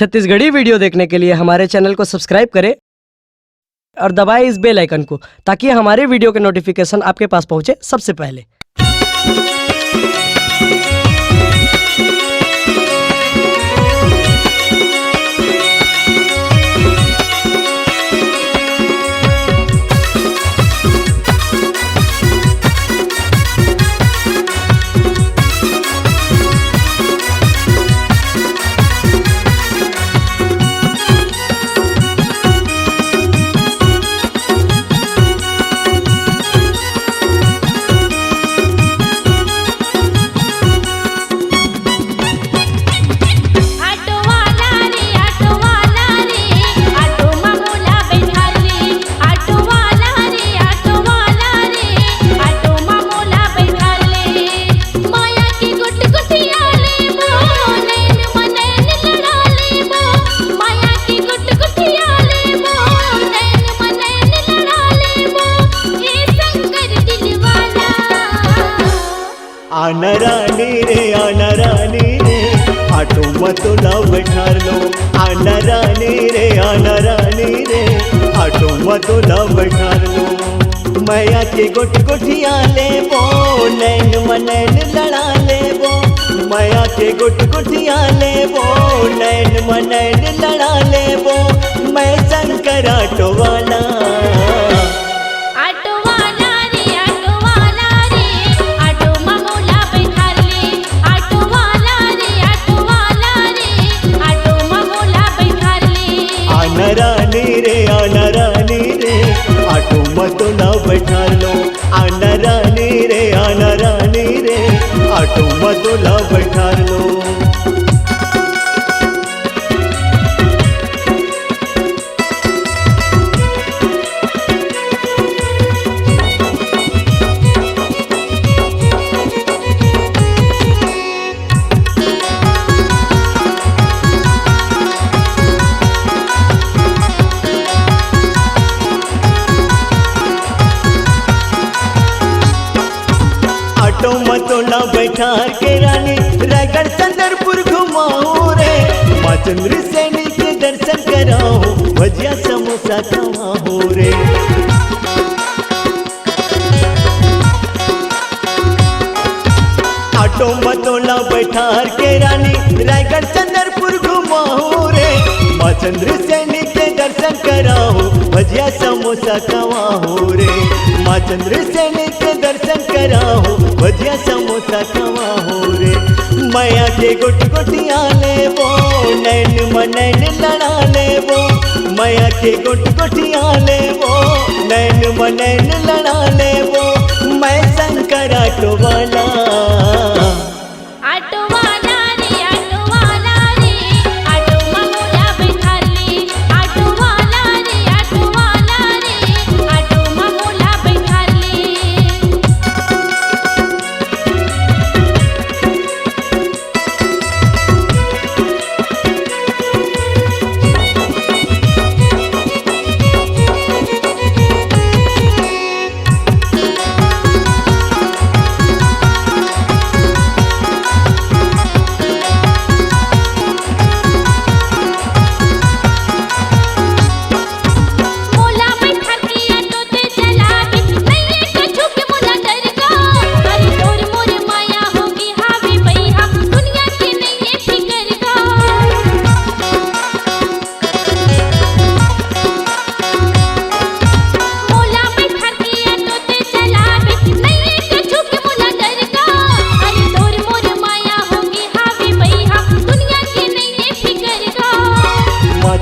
Chhattisgarhi video देखने के लिए हमारे चैनल को सब्सक्राइब करें और दबाएं इस बेल आइकन को, ताकि हमारे वीडियो के नोटिफिकेशन आपके पास पहुंचे सबसे पहले। आना रानी रे ऑटो मत ला बैठार लो। आना रानी रे ऑटो मत ला बैठार लो। मैया के गोट गोठिया लेबो, नैन मनैन लड़ा लेबो। मैया के गोट गोठिया लेबो, नैन मनैन लड़ा लेबो। मैं शंकर ऑटो वाला। आना रानी रे ऑटो मत ला बैठार लो। आना रानी रे ऑटो मत ला बैठार लो। ऑटो मतोला बैठार के रानी रायगढ़ चंद्रपुर घुमाओ रे। माँ चंद्र सैनी के दर्शन कराओ, भजिया समोसा खाओ रे। ऑटो मतोला बैठार के रानी रायगढ़ चंद्रपुर घुमाओ रे। माँ चंद्र सैनी के दर्शन कराओ, भजिया समोसा खाओ रे। माँ चंद्र सैनी के दर्शन कराओ, भजिया समोसा खाओ रे। मैया के गोट गोटिया लेबो, नैन मनैन लड़ा लेबो। मैया के गोट गोटिया लेबो, नैन मनैन लड़ा लेबो। मैं शंकर ऑटो वाला।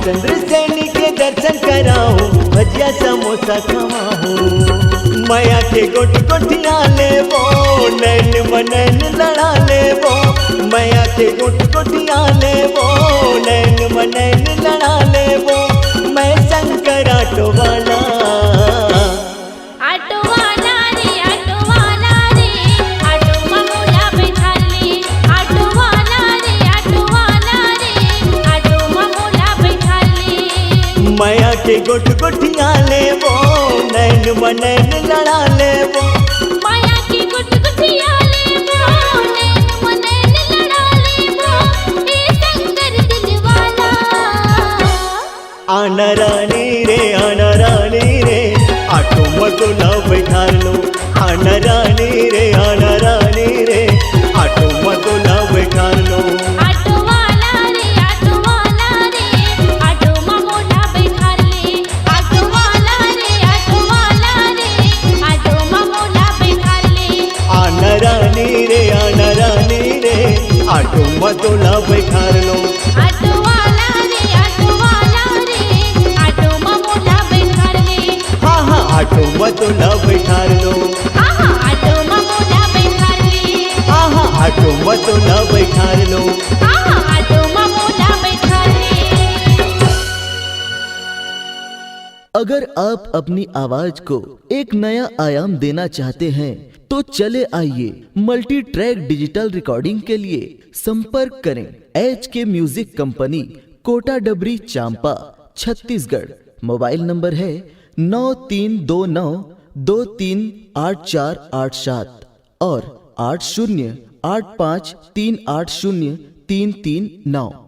चंद्र सैनी के दर्शन कराओ, भजिया समोसा खाओ। मैया के गोट गोठिया लेबो, नैन मनैन लड़ा लेबो। मैया के गोट गोठिया लेबो, नैन मनैन लड़ा लेबो। मैं शंकर ऑटो वाला। मैया के गोट गोठिया लेबो, नैन मनैन लड़ा लेबो। माया की गुट गुटिया लेबो, नैन मनैन लड़ा लेबो। ए शंकर दिलवाला। आना रानी रे ऑटो में तुला बैठार लो आना रानी रे ऑटो में तुला बैठार लो ऑटो वाला रे ऑटो में मोटा बैठार ले ऑटो वाला रे ऑटो में मोटा बैठार ले आना रानी रे ऑटो में तुला बैठार लो ऑटो वाला रे ऑटो में मोटा बैठार ले हाँ हाँ ऑटो में तुला बैठार लो हाँ हाँ ऑटो में मोटा बैठार ले हाँ हाँ ऑटो में तुला बैठार लो हाँ हाँ ऑटो में मोटा बैठार ले। अगर आप अपनी आवाज को एक नया आयाम देना चाहते हैं तो चले आइए मल्टी ट्रैक डिजिटल रिकॉर्डिंग के लिए संपर्क करें HK म्यूजिक कंपनी कोटा डबरी चांपा छत्तीसगढ़। मोबाइल नंबर है 9329238487 और 8085380339।